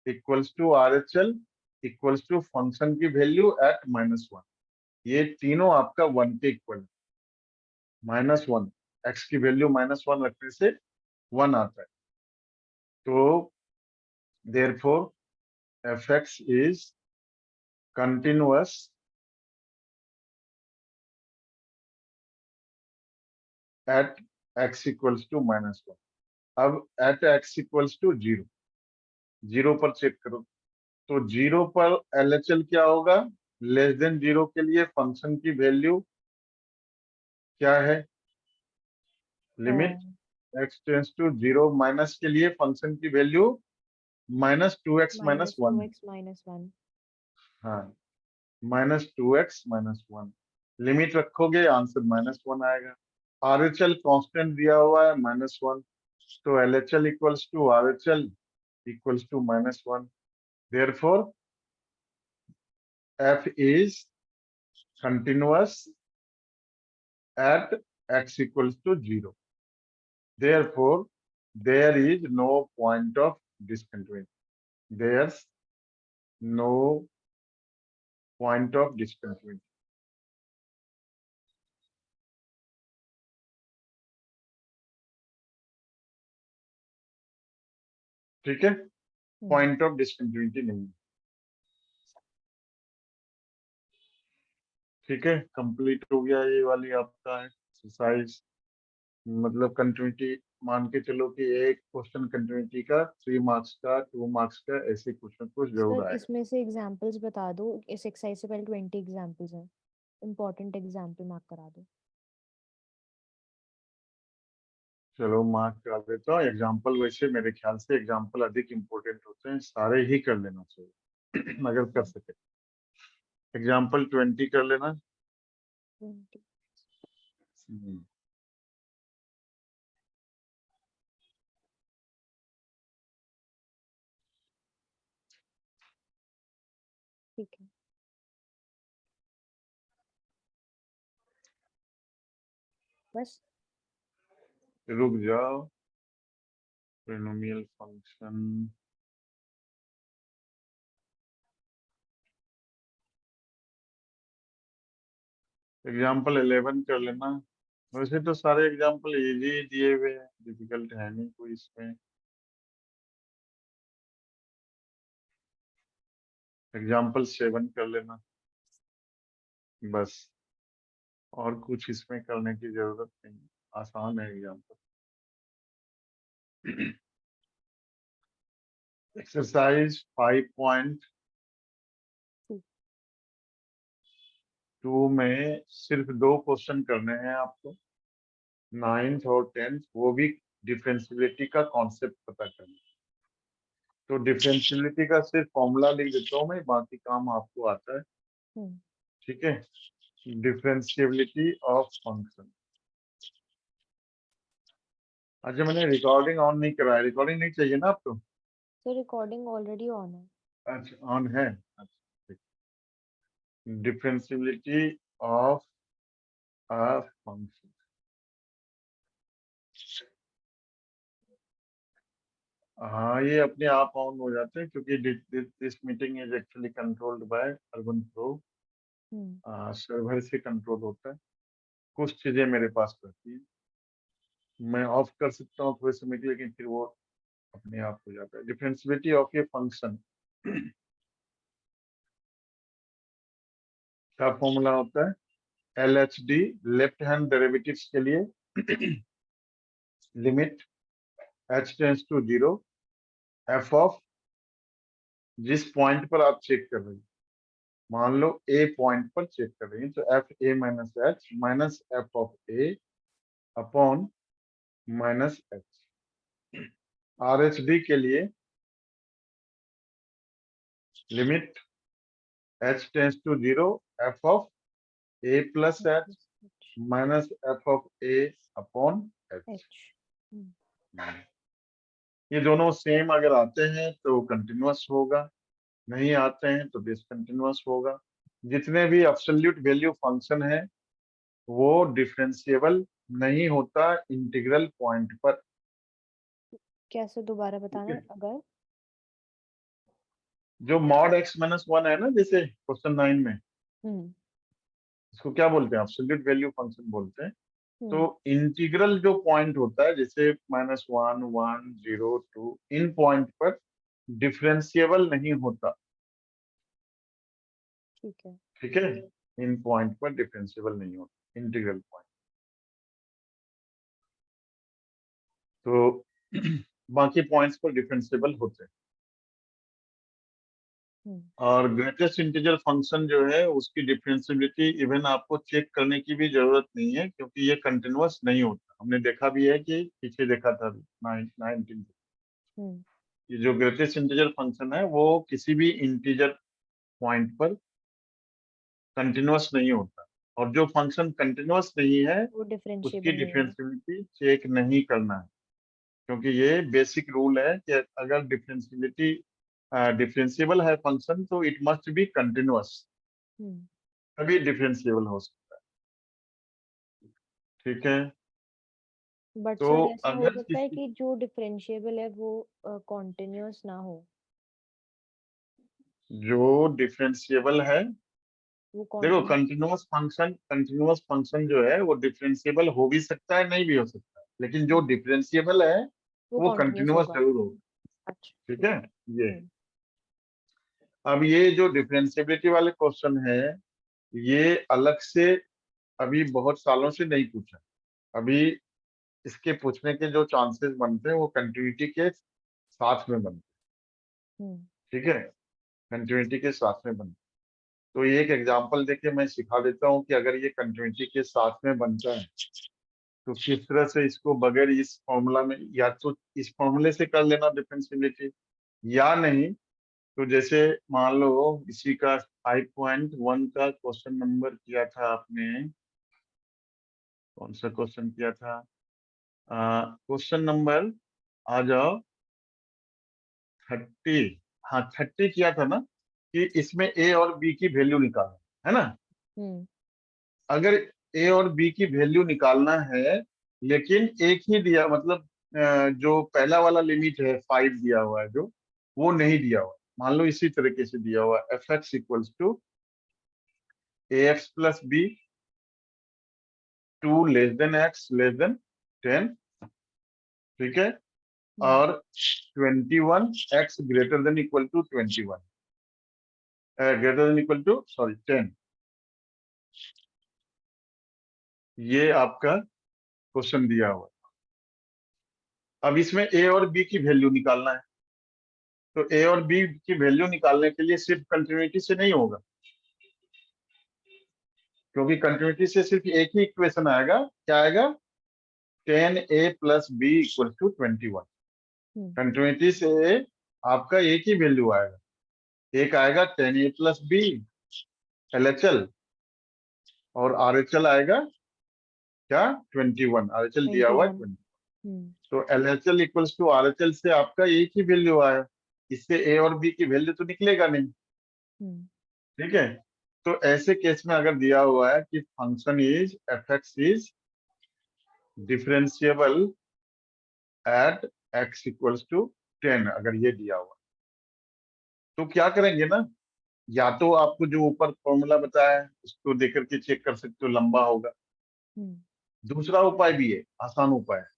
equals to RHL equals to function की वैल्यू एट -1। ये तीनों आपका 1 के इक्वल है। -1, x की वैल्यू -1 रखने से 1 आता है। तो therefore fx is continuous at x equals to -1। अब एट x इक्वल्स टू 0, 0 पर चेक करो। तो 0 पर LHL क्या होगा? लेस देन 0 के लिए फंक्शन की वैल्यू क्या है? Limit x tends to 0 minus के लिए फंक्शन की वैल्यू -2x - 1 है। -2x - 1। हाँ, -2x - 1। लिमिट रखोगे आंसर -1 आएगा। RHL कांस्टेंट दिया हुआ है -1, तो LHL equals to RHL equals to -1। Therefore f is continuous at x equals to 0. Therefore, there is no point of discontinuity. There's no point of discontinuity. ठीक है, point of discontinuity नहीं है। ठीक है, कंप्लीट हो गया ये वाली आपका एक्सरसाइज। मतलब कंटिन्यूटी मान के चलो कि एक क्वेश्चन कंटिन्यूटी का 3 मार्क्स का 2 मार्क्स का ऐसे क्वेश्चन कुछ जरूर सर आएगा। इसमें से एग्जांपल्स बता दो, इस एक्सरसाइज से पहले 20 एग्जांपल्स हैं, इंपॉर्टेंट एग्जांपल मार्क करा दो। चलो मार्क करा देता हूँ एग्जाम्पल। वैसे मेरे ख्याल से एग्जाम्पल अधिक इम्पोर्टेंट होते हैं, सारे ही कर लेना चाहिए अगर कर सके। एग्जाम्पल 20 कर लेना। 20। हम्म, ठीक है, बस। रुक जाओ। पोलिनोमियल फंक्शन एग्जाम्पल 11 कर लेना। वैसे तो सारे एग्जाम्पल इजी दिए हुए हैं, डिफिकल्ट है नहीं कोई इसमें। एग्जाम्पल 7 कर लेना बस। और कुछ इसमें करने की जरूरत नहीं, आसान है एग्जाम्पल। एक्सरसाइज 5.2 में सिर्फ 2 क्वेश्चन करने हैं आपको, 9th और 10th, वो भी डिफरेंशियबिलिटी का कॉन्सेप्ट पता करना है। तो डिफरेंशियबिलिटी का सिर्फ फॉर्मूला लिख देता हूँ मैं, बाकी काम आपको आता है। हम्म। ठीक है, डिफरेंशियबिलिटी ऑफ फंक्शन। अच्छा, मैंने रिकॉर्डिंग ऑन नहीं कराया, रिकॉर्डिंग नहीं चाहिए ना आपको? सर रिकॉर्डिंग ऑलरेडी ऑन है। अच्छा, ऑन है। अच्छा, डिफरेंशियबिलिटी ऑफ अ फंक्शन। हाँ, ये अपने आप ऑन हो जाते हैं क्योंकि this meeting is actually controlled by urban pro. Hmm. Server से कंट्रोल होता है, कुछ चीजें मेरे पास रहती हैं। मैं ऑफ कर सकता हूँ थोड़े समय के लिए, लेकिन फिर वो अपने आप हो जाता है। डिफरेंशियबिलिटी ऑफ ए फंक्शन का फॉर्मूला होता है LHD, लेफ्ट हैंड डेरिवेटिव्स के लिए limit h tends to 0 f of, जिस पॉइंट पर आप चेक कर रहे हैं, मान लो ए पॉइंट पर चेक कर रही है, तो f a minus h minus f of a upon minus h. RHD के लिए limit h tends to 0 f of a plus h minus f of a upon h. H. ये दोनों सेम अगर आते हैं तो कंटिन्यूअस होगा, नहीं आते हैं तो डिसकंटिन्यूअस होगा। जितने भी एब्सोल्यूट वैल्यू फंक्शन है वो डिफरेंशिएबल नहीं होता इंटीग्रल पॉइंट पर। कैसे दोबारा ठीक बताना है, अगर। जो मॉड x माइनस 1 है ना, जैसे क्वेश्चन 9 में, हम्म। इसको क्या बोलते हैं? एब्सोल्यूट वैल्यू फंक्शन बोलते हैं। तो हम्म। इंटीग्रल जो पॉइंट होता है, जैसे -1 1 0 2, इन पॉइंट पर डिफरेंशिएबल नहीं होता। ठीक है। ठीक है, इन पॉइंट पर डिफरेंशिएबल नहीं होता इंटीग्रल पॉइंट। तो बाकी पॉइंट्स पर डिफरेंशिएबल होते हैं। हम्म। और ग्रेटेस्ट इंटीजर फंक्शन जो है उसकी डिफरेंशियबिलिटी इवन आपको चेक करने की भी जरूरत नहीं है, क्योंकि ये कंटिन्यूअस नहीं होता। हमने देखा भी है कि पीछे देखा था 19। हम्म। ये जो ग्रेटेस्ट इंटीजर फंक्शन है वो किसी भी इंटीजर पॉइंट पर कंटिन्यूअस नहीं होता, और जो फंक्शन कंटिन्यूअस नहीं है वो उसकी डिफरेंशिएबल नहीं होगा। डिफरेंशियबिलिटी चेक नहीं करना है। क्योंकि ये बेसिक रूल है कि अगर डिफरेंशिएबल है फंक्शन तो इट मस्ट बी कंटिन्यूअस, हम्म। तभी डिफरेंशिएबल हो सकता है। ठीक है, बट तो सर ऐसा हो अगर सकता है किसी कि जो डिफरेंशिएबल है वो कॉन्टिन्यूअस ना हो। जो डिफरेंशिएबल है, वो देखो कॉन्टिन्यूअस। कंटिन्यूअस फंक्शन जो है वो डिफरेंशिएबल हो भी सकता है, नहीं भी हो सकता है, लेकिन जो हम्म। डिफरेंशिएबल है वो वो कॉन्टिन्यूअस कंटिन्यूअस होगा। जरूर होगा। अच्छा ठीक ठीक है, है। ये हम्म। अब ये जो डिफरेंशिएबिलिटी वाले क्वेश्चन है, ये अलग से अभी बहुत सालों से नहीं पूछा। अभी इसके पूछने के जो चांसेस बनते हैं वो कंटिन्यूटी के साथ में बनते हम्म हैं, ठीक है, कंटिन्यूटी के साथ में बनते हैं। तो ये एक एग्जांपल देके मैं सिखा देता हूँ कि अगर ये कंटिन्यूटी के साथ में बनता है तो किस तरह से इसको बगैर इस फॉर्मूला में, या तो इस फॉर्मूले से कर लेना डिफरेंशियबिलिटी, या नहीं तो जैसे मान लो इसी का 5.1 का क्वेश्चन नंबर किया था आपने, कौन सा क्वेश्चन किया था, क्वेश्चन नंबर, आ जाओ, 30, हाँ 30 किया था ना, कि इसमें ए और बी की वैल्यू निकालना है ना। हम्म अगर ए और बी की वैल्यू निकालना है, लेकिन एक ही दिया, मतलब जो पहला वाला लिमिट है 5 दिया हुआ है जो, वो नहीं दिया हुआ। मान लो इसी तरीके से दिया हुआ f x equals to a x plus b, 2 less than x less than 10, ठीक है, हम्म और 21 x greater than equal to 21, greater than equal to sorry 10। ये आपका क्वेश्चन दिया हुआ है। अब इसमें ए और बी की वैल्यू निकालना है, तो ए और बी की वैल्यू निकालने के लिए सिर्फ कंटिन्यूटी से नहीं होगा, क्योंकि कंटिन्यूटी से सिर्फ एक ही इक्वेशन आएगा, क्या आएगा, 10a plus b equal to 21। Hmm continuity से आपका एक ही वैल्यू आएगा, एक आएगा 10a प्लस बी LHL, और RHL आएगा क्या, 21, RHL दिया हुआ है 21 20। हम्म तो LHL इक्वल्स टू RHL से आपका एक ही वैल्यू आया, इससे ए और बी की वैल्यू तो निकलेगा नहीं, हम्म ठीक है। तो ऐसे केस में अगर दिया हुआ है कि function is f x is differentiable at x equals to 10, अगर ये दिया हुआ तो क्या करेंगे ना, या तो आपको जो ऊपर फॉर्मूला बताया है उसको देख करके चेक कर सकते हो, लंबा होगा। हम्म दूसरा उपाय भी है, आसान उपाय है,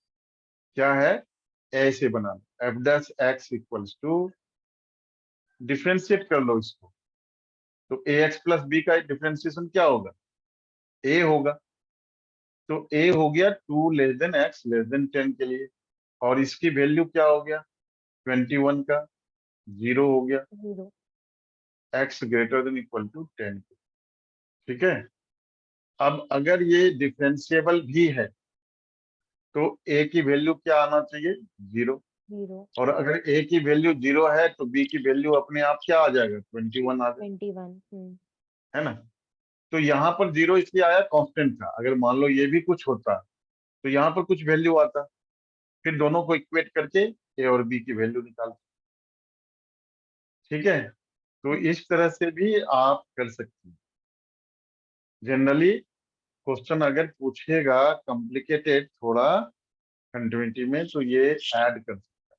क्या है, ऐसे बनाना, f dash x equals to, differentiate कर लो इसको, तो ए एक्स प्लस बी का डिफ्रेंशिएशन क्या होगा, ए होगा, तो ए हो गया 2 less than x less than 10 के लिए, और इसकी वैल्यू क्या हो गया, 21 का 0 हो गया, 0 x greater than equal to 10, ठीक है। अब अगर ये डिफरेंशिएबल भी है तो ए की वैल्यू क्या आना चाहिए, 0, 0 और अगर ए की वैल्यू 0 है तो बी की वैल्यू अपने आप क्या आ जाएगा, 21 आ जाएगा, 21 है ना। तो यहाँ पर 0 इसलिए आया कांस्टेंट था, अगर मान लो ये भी कुछ होता तो यहाँ पर कुछ वैल्यू आता, फिर दोनों को इक्वेट करके ए और बी की वैल्यू निकाल, ठीक है। तो हम्म इस तरह से भी आप कर सकते हैं। जनरली क्वेश्चन अगर पूछेगा कॉम्प्लिकेटेड थोड़ा कंटिन्यूटी में, तो ये ऐड कर सकते हैं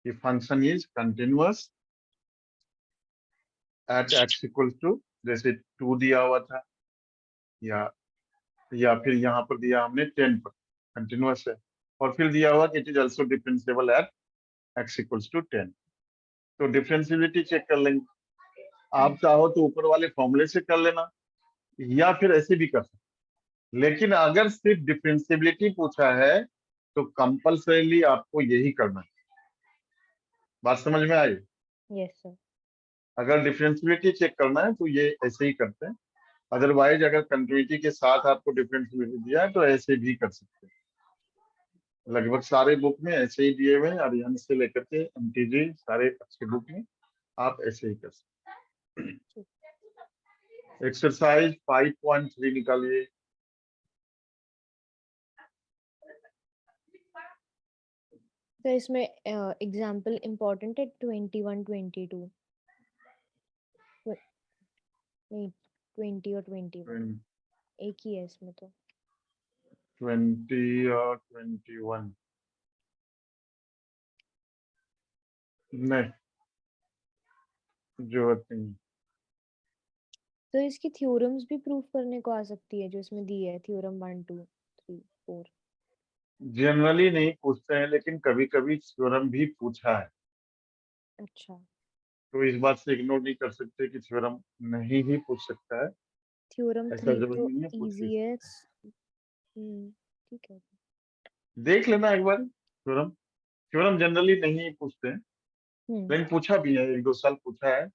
कि function is continuous at x equal to, जैसे 2 दिया हुआ था, या फिर यहाँ पर दिया हमने 10 पर, कंटिन्यूअस है, और फिर दिया हुआ कि it is also differentiable at x equals to 10। तो डिफरेंशियबिलिटी चेक कर लेंगे, आप हम्म चाहो तो ऊपर वाले फॉर्मूले से कर लेना, या फिर ऐसे भी कर सकते, लेकिन अगर सिर्फ डिफरेंशियबिलिटी पूछा है तो कंपल्सरीली आपको यही करना है। बात समझ में आई, यस सर अगर डिफरेंशियबिलिटी चेक करना है तो ये ऐसे ही करते हैं, अदरवाइज अगर कंटिन्यूटी के साथ आपको डिफरेंशियबिलिटी दिया है तो ऐसे भी कर सकते हैं। लगभग सारे बुक में ऐसे ही दिए हुए हैं, अरिहंत से लेकर के MTG, सारे अच्छे बुक में आप ऐसे ही कर सकते ठीक हैं। एक्सरसाइज 5.3 निकालिए। तो इसमें एग्जाम्पल इम्पोर्टेंट है 21 22 नहीं 20 और 21 एक ही है इसमें तो 20 और 21 नहीं, जरूरत नहीं। तो इसकी थ्योरम्स भी प्रूफ करने को आ सकती है जो इसमें दी है थ्योरम 1 2 3 4 जनरली नहीं पूछते हैं, लेकिन कभी कभी थ्योरम भी पूछा है, अच्छा तो इस बात से इग्नोर नहीं कर सकते कि थ्योरम नहीं ही पूछ सकता है। थ्योरम ऐसा 3 जरूरी तो नहीं है पूछ इजी लीजिए। है। ठीक है। देख लेना एक बार थ्योरम। थ्योरम जनरली नहीं पूछते हैं, हम्म लेकिन पूछा भी है, 1-2 साल पूछा है।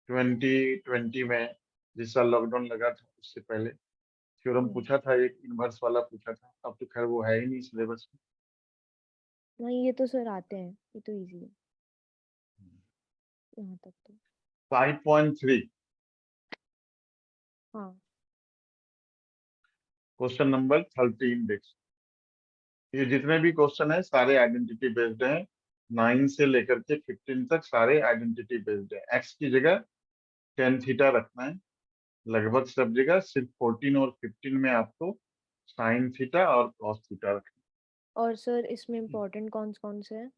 2020 में, जिस साल लॉकडाउन लगा था उससे पहले थ्योरम हम्म पूछा था, एक इनवर्स वाला पूछा था। अब तो खैर वो है ही नहीं सिलेबस में। नहीं, ये तो सर आते हैं, ये तो इजी है यहाँ तक तो। 5.3 हाँ। क्वेश्चन नंबर 13 देख। ये जितने भी क्वेश्चन है सारे आइडेंटिटी बेस्ड हैं। 9 से लेकर के 15 तक सारे आइडेंटिटी बेस्ड है। एक्स की जगह टेन थीटा रखना है लगभग सब जगह। सिर्फ 14 और 15 में आपको साइन थीटा और कॉस थीटा रखना और सर इसमें इम्पोर्टेंट कौन कौन से हैं?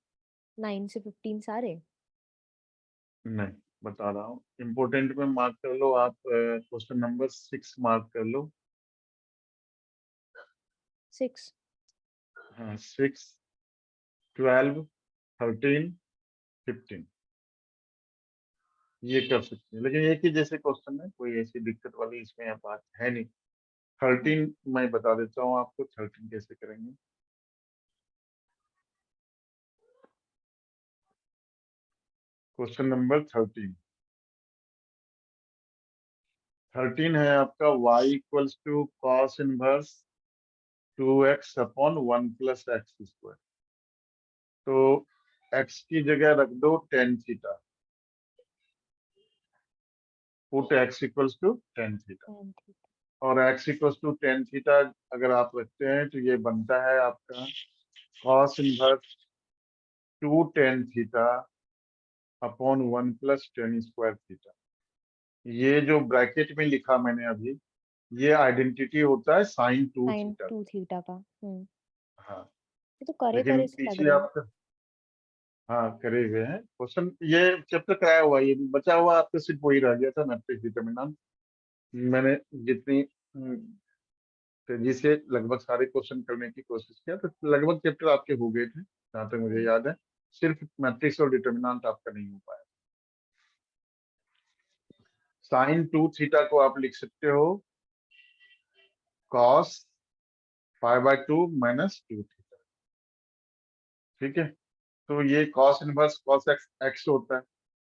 9 से 15 सारे? है। नहीं, बता रहा हूँ। इम्पोर्टेंट में मार्क कर लो आप, क्वेश्चन नंबर 6 मार्क कर लो। 6। हाँ, 6, 12, 13, 15 ये कर सकते हैं, लेकिन एक ही जैसे क्वेश्चन है, कोई ऐसी दिक्कत वाली इसमें बात है नहीं। 13 मैं बता देता हूँ आपको 13 कैसे करेंगे। क्वेश्चन नंबर 13 है आपका y equals to cos inverse 2x upon 1 plus x square. तो x की जगह रख दो tan theta. Put x equals to tan theta. और x equals to tan theta अगर आप रखते हैं तो ये बनता है आपका cos inverse 2 tan theta upon 1 plus tan square theta. ये जो ब्रैकेट में लिखा मैंने अभी, ये आइडेंटिटी होता है साइन 2 साइन थीटा। 2 थीटा का। हाँ, ये तो करे लेकिन करे से लग पीछे रहा है। आपका, हाँ करे हुए हैं क्वेश्चन। ये चैप्टर कराया हुआ है, ये बचा हुआ आपका सिर्फ वही रह गया था मैट्रिक्स डिटरमिनेंट। मैंने जितनी तेजी से लगभग सारे क्वेश्चन करने की कोशिश किया, तो लगभग चैप्टर आपके हो गए थे जहाँ तक मुझे हम्म, याद है। सिर्फ मैट्रिक्स और डिटरमिनेंट आपका नहीं हो पाया। साइन 2 थीटा को आप लिख सकते हो कॉस 5/2 माइनस 2 थीटा। ठीक है, तो ये cos inverse cos x x होता है।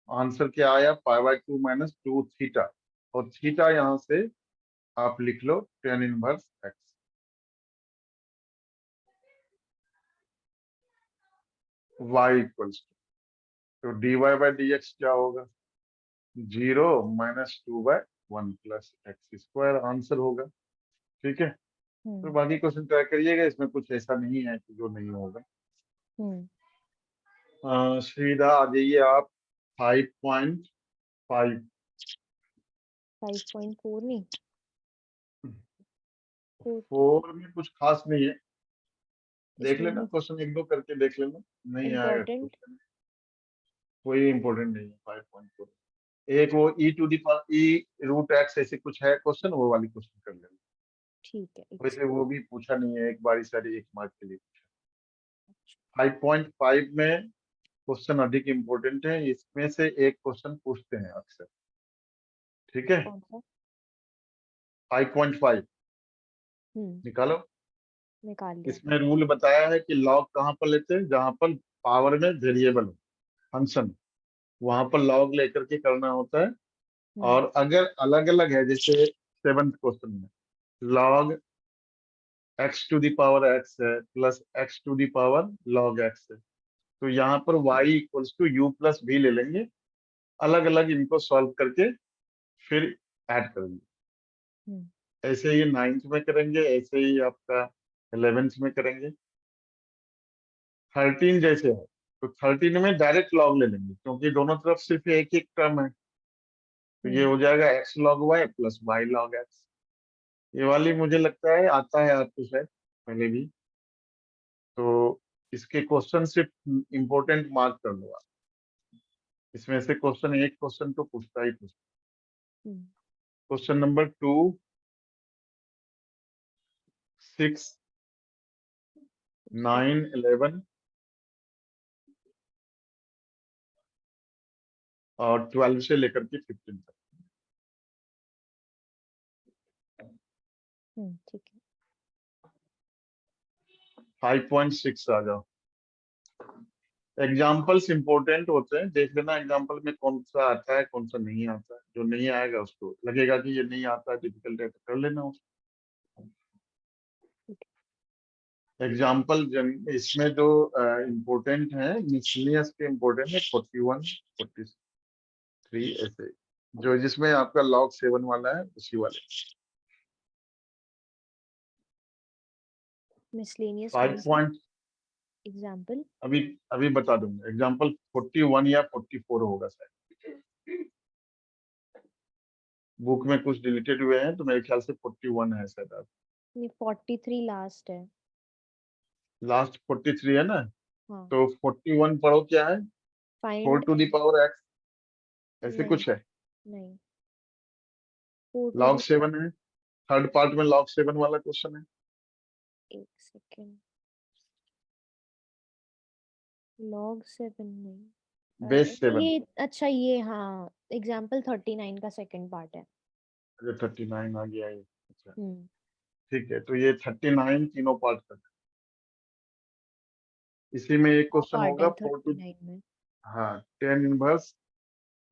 आंसर क्या आया? 5/2 माइनस 2 थीटा। और थीटा यहाँ से आप लिख लो tan inverse x. Y equals तो d y by d x क्या होगा? 0 minus 2/1 plus x square answer होगा। ठीक है, तो हम्म बाकी क्वेश्चन ट्राई करिएगा, इसमें कुछ ऐसा नहीं है कि जो नहीं होगा। हम्म सीधा आ जाइए आप 5.5। 5.4 नहीं, 4 तो 4 में कुछ खास नहीं है, देख इसमें लेना क्वेश्चन एक दो करके देख लेना। नहीं आएगा इम्पोर्टेंट। क्वेश्चन, कोई इंपॉर्टेंट नहीं है 5.4। एक वो e to the power e root x ऐसे कुछ है क्वेश्चन, वो वाली क्वेश्चन कर लेना। ठीक है, एक वैसे वो भी पूछा नहीं है, एक बारी सारी 1 मार्क के लिए पूछा। सेकंड। 5.5 में क्वेश्चन अधिक इंपॉर्टेंट है, इसमें से एक क्वेश्चन पूछते हैं अक्सर। ठीक है, कौन सा? 5.5 हम्म निकालो। निकाल लिया। इसमें रूल बताया है कि लॉग कहाँ पर लेते हैं? जहां पर पावर में वेरिएबल हो, फंक्शन, वहां पर लॉग लेकर के करना होता है। हम्म और अगर अलग अलग है, जैसे सेवंथ क्वेश्चन में log x to the power x है plus x to the power log x है, तो यहाँ पर y equals to u plus भी ले लेंगे। अलग अलग इनको सॉल्व करके फिर ऐड करेंगे। हम्म ऐसे ही 9th में करेंगे, ऐसे ही आपका 11th में करेंगे। 13 जैसे है तो 13 में डायरेक्ट लॉग ले लेंगे, क्योंकि दोनों तरफ सिर्फ एक एक टर्म है। तो ये हम्म हो जाएगा x log y plus y log x. ये वाली मुझे लगता है आता है आपको शायद पहले भी। तो इसके क्वेश्चन सिर्फ इंपॉर्टेंट मार्क कर लो आप। इसमें से क्वेश्चन एक क्वेश्चन तो पूछता ही पूछता। हम्म क्वेश्चन नंबर 2, 6, 9, 11 और 12 से लेकर के 15 तक। ठीक है। 5.6 आ जाओ। एग्जाम्पल्स इंपॉर्टेंट होते हैं, देख लेना एग्जाम्पल में कौन सा आता है कौन सा नहीं आता है। जो नहीं आएगा उसको लगेगा कि ये नहीं आता है, डिफिकल्ट है, तो कर लेना उसको। एग्जाम्पल इसमें जो इम्पोर्टेंट है मिसलिनियस के इम्पोर्टेंट है 41 43 ऐसे, जो जिसमें आपका log 7 वाला है उसी वाले। मिसलेनियस 5 पॉइंट एग्जाम्पल अभी अभी बता दूंगा। एग्जाम्पल 41 या 44 होगा शायद, बुक में कुछ डिलीटेड हुए हैं तो मेरे ख्याल से 41 है शायद। नहीं 43 लास्ट है। लास्ट 43 है ना, हाँ तो 41 पढ़ो क्या है, 4 find to the power x, ऐसे नहीं कुछ है। नहीं 4 टू log दी 7 है, थर्ड पार्ट में log 7 वाला क्वेश्चन है। एक सेकेंड log 7 नहीं बेस 7, ये अच्छा ये हाँ एग्जाम्पल 39 का सेकंड पार्ट है। जो 39 आ गया है। अच्छा हम्म ठीक है, तो ये 39 तीनों पार्ट का। इसी में एक क्वेश्चन पार्ट है होगा 4 टू, 39 में। हाँ 10 inverse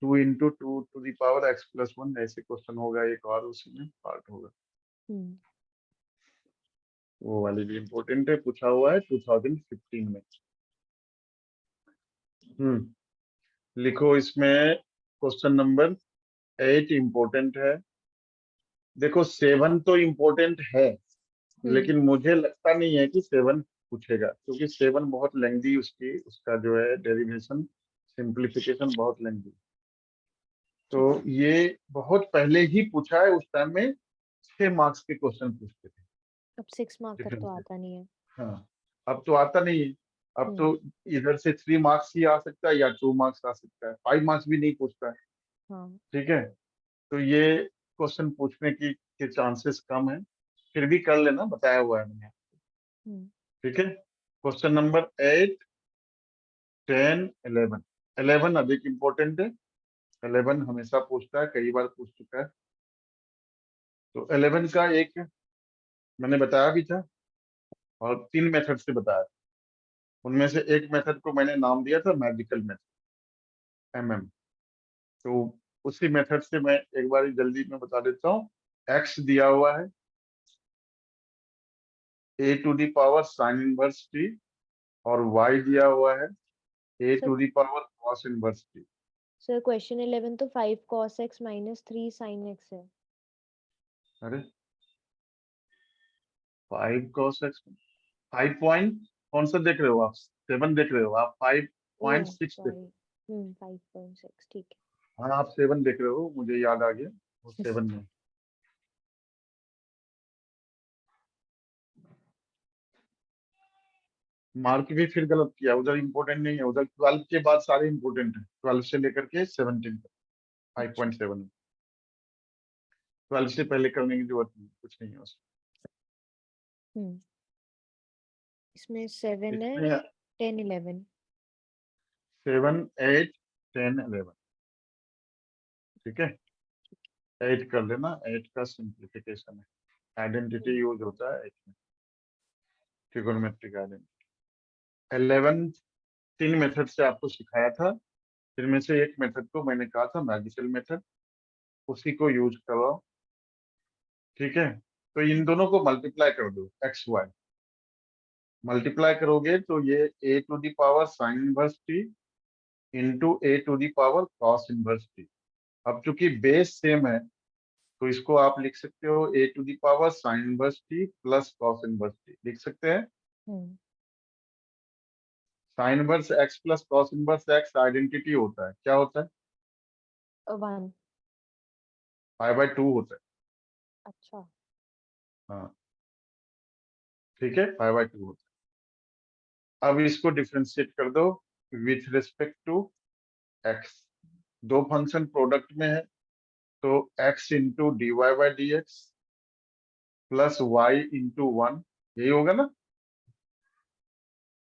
2 into 2 to the power x plus 1, ऐसे क्वेश्चन होगा एक और, उसी में पार्ट होगा। हम्म वो वाली भी इम्पोर्टेंट है, पूछा हुआ है 2015 में। लिखो इसमें क्वेश्चन नंबर 8 इम्पोर्टेंट है। देखो 7 तो इम्पोर्टेंट है, हम्म लेकिन मुझे लगता नहीं है कि 7 पूछेगा, क्योंकि 7 बहुत लेंदी उसका जो है डेरिवेशन सिंप्लीफिकेशन बहुत लेंदी। तो ये बहुत पहले ही पूछा है, उस टाइम में 6 मार्क्स के क्वेश्चन पूछते थे अब 6 मार्क तक तो डिफरेंशिएट। आता नहीं है। हाँ, अब तो आता नहीं है। अब हम्म तो इधर से 3 मार्क्स ही आ सकता है या 2 मार्क्स आ सकता है, 5 मार्क्स भी नहीं पूछता है। हाँ ठीक है, तो ये क्वेश्चन पूछने की के चांसेस कम है, फिर भी कर लेना, बताया हुआ है मैंने। हम्म ठीक है, क्वेश्चन नंबर 8 10 11। 11 अधिक इम्पोर्टेंट है, 11 हमेशा पूछता है, कई बार पूछ चुका है। तो 11 का एक मैंने बताया भी था, और 3 मेथड से बताया। उनमें से एक मेथड को मैंने नाम दिया था मैजिकल मेथड, MM। तो उसी मेथड से मैं एक बार जल्दी में बता देता हूँ। एक्स दिया हुआ है, a to the power sine inverse t, और वाई दिया हुआ है a sir to the power cos inverse t. Sir question 11 तो 5 cos x माइनस 3 sin x है। अरे 5 cos x, 5 पॉइंट कौन सा देख रहे हो आप, 7 देख रहे हो आप, ओह 5.6 देख रहे सॉरी 5.6 ठीक है। हो। हाँ आप 7 देख रहे हो, मुझे याद आ गया, वो 7 में। मार्क भी फिर गलत किया, उधर इम्पोर्टेंट नहीं है, उधर 12 के बाद सारे इम्पोर्टेंट है, 12 से लेकर के 17 तक अच्छा 5.7। 12 से पहले करने की जरूरत नहीं, कुछ नहीं है उसमें। हम्म इसमें 7 है इसमें 10 11। 7 8 10 11। ठीक है, 8 कर लेना, 8 का सिंप्लीफिकेशन है, आइडेंटिटी यूज होता है 8 में, ट्रिगोनोमेट्रिक आइडेंटिटी। 11 3 मेथड से आपको सिखाया था, जिनमें से एक मेथड को मैंने कहा था मैजिकल मेथड, उसी को यूज करो। ठीक है, तो इन दोनों को मल्टीप्लाई कर दो, एक्स वाई मल्टीप्लाई करोगे तो ये a to the power sine inverse t into a to the power cos inverse t. अब चूंकि बेस सेम है, तो इसको आप लिख सकते हो a to the power sine inverse t plus cos inverse t, लिख सकते हैं। Hmm sine inverse x plus cos inverse x identity होता है, क्या होता है, 1 5/2 होता है। अच्छा हाँ ठीक है, 5/2 होता है। अब इसको डिफ्रेंशिएट कर दो विथ रिस्पेक्ट टू एक्स। दो फंक्शन प्रोडक्ट में है, तो x into d y by d x plus y into 1, यही होगा ना,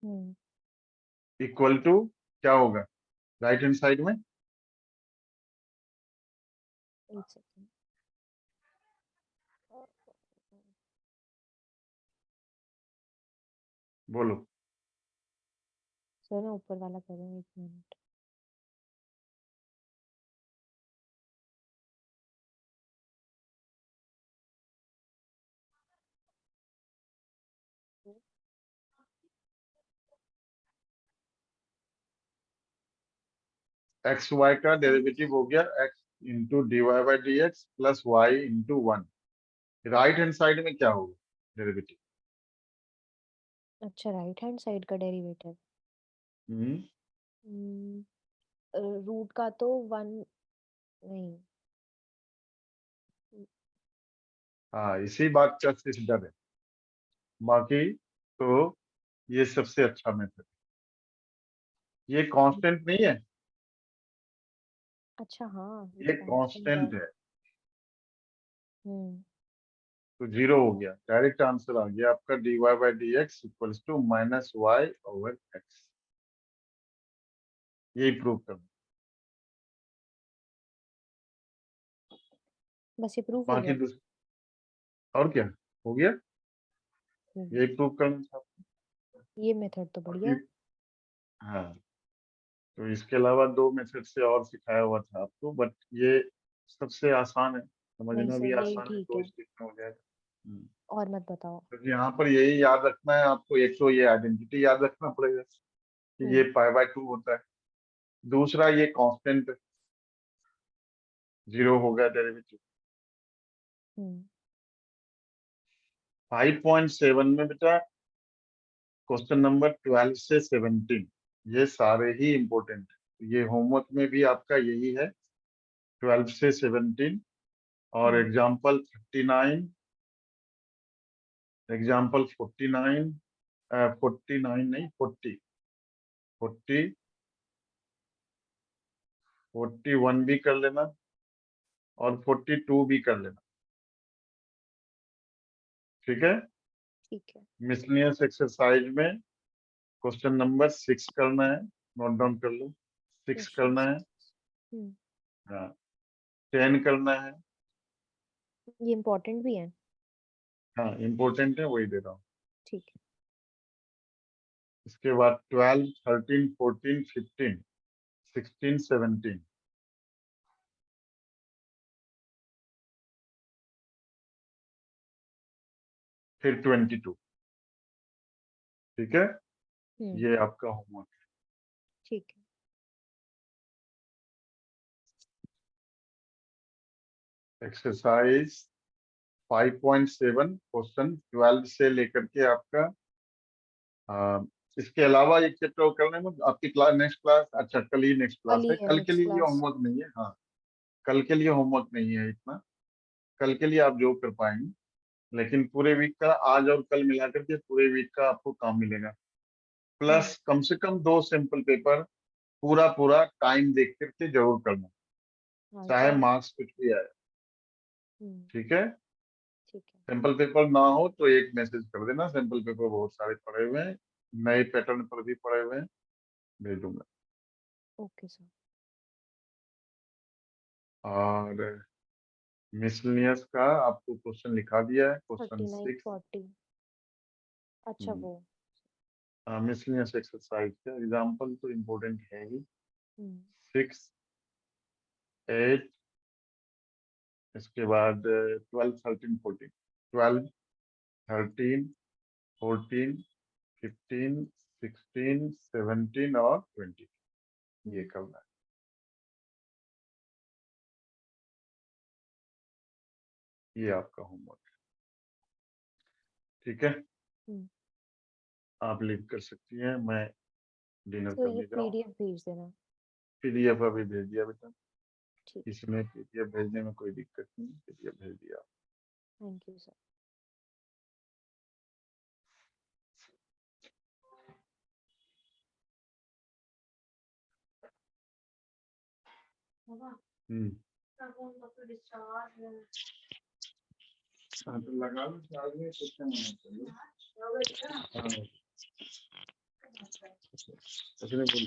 हम्म इक्वल टू क्या होगा राइट हैंड साइड में, एक सेकेंड बोलो। सर मैं ऊपर वाला कर रही हूँ, 1 मिनट। एक्स वाई का डेरिवेटिव हो गया x into d y by d x plus y into 1। Right hand side में क्या होगा डेरिवेटिव? अच्छा, राइट हैंड साइड का डेरिवेटिव रूट का तो 1 नहीं। हाँ, इसी बात का सिर्फ डर है, बाकी तो ये सबसे अच्छा मेथड। ये कांस्टेंट नहीं है, अच्छा हाँ, ये ये कांस्टेंट है। कांस्टेंट है, हम्म तो जीरो हो गया। डायरेक्ट आंसर आ गया आपका d y by d x equals to minus y over x. यही प्रूव करना। बस ये प्रूफ हो बाकी गया। और क्या हो गया, हम्म, यही प्रूव करना था। ये मेथड तो बढ़िया बाकी है। हाँ, तो इसके अलावा दो मेथड से और सिखाया हुआ था आपको, बट ये सबसे आसान है, नहीं समझना भी सर, यही आसान है, ठीक दो है। स्टेप में हो जाएगा। और मत बताओ। तो यहाँ पर यही याद रखना है आपको, एक तो ये आइडेंटिटी याद रखना पड़ेगा कि ये हम्म पाई बाय 2 होता है। दूसरा ये कांस्टेंट जीरो हो गया डेरिवेटिव। हम्म 5.7 में बेटा क्वेश्चन नंबर 12 से 17 ये सारे ही इंपॉर्टेंट है। ये होमवर्क में भी आपका यही है, 12 से 17 और हम्म एग्जाम्पल 39, एग्जाम्पल 49, 49 नहीं 40, 40, 41 भी कर लेना और 42 भी कर लेना, ठीक है। ठीक है। मिसलिनियस एक्सरसाइज में क्वेश्चन नंबर 6 करना है, नोट डाउन कर लो। 6 क्वेश्चन करना है, 6। हम्म हाँ। 10 करना है, ये इम्पोर्टेंट भी है। हाँ इम्पोर्टेंट है, वही दे रहा हूँ। ठीक है। इसके बाद 12, 13, 14, 15, 16, 17, फिर 22, ठीक है। हम्म ये आपका होमवर्क ठीक है। है। एक्सरसाइज 5.7 क्वेश्चन 12 से लेकर के आपका इसके अलावा एक चैप्टर करने में आपकी क्लास, नेक्स्ट क्लास, अच्छा कल ही नेक्स्ट कल क्लास ही है, है कल के नेक्स्ट लिए ये क्लास। होमवर्क नहीं है। हाँ, कल के लिए होमवर्क नहीं है इतना, कल के लिए आप जो कर पाएंगे, लेकिन पूरे वीक का आज और कल मिला करके पूरे वीक का आपको काम मिलेगा। हम्म प्लस कम से कम 2 सैंपल पेपर पूरा पूरा टाइम देख करके जरूर करना, हाँ चाहे सर। मार्क्स कुछ भी आए, हम्म ठीक है। ठीक है। सैंपल पेपर ना हो तो एक मैसेज कर देना, सैंपल पेपर बहुत सारे पड़े हुए हैं, नए पैटर्न पर भी पड़े हुए हैं, भेज दूंगा। Okay sir. और मिसलिनियस का आपको क्वेश्चन लिखा दिया है, क्वेश्चन 39 6। 40। अच्छा वो। मिसलिनियस एक्सरसाइज का एग्जाम्पल तो इम्पोर्टेंट है ही। हम्म 6, 8, इसके बाद 12, 13, 14, 12, 13, 14, 15, 16, 17 और 20, ये हम्म करना है। ये आपका होमवर्क है, ठीक है। हम्म आप लीव कर सकती हैं, मैं डिनर तो ये करने जाऊँ। पीडीएफ भेज देना। पीडीएफ अभी भेज दिया बेटा, ठीक है। इसमें पीडीएफ भेजने में कोई दिक्कत नहीं, पीडीएफ भेज दिया। Thank you sir. हम्म, हाँ, तो लगा लो चार्ज में, कुछ नहीं होना चाहिए। हाँ, ऐसे नहीं बोल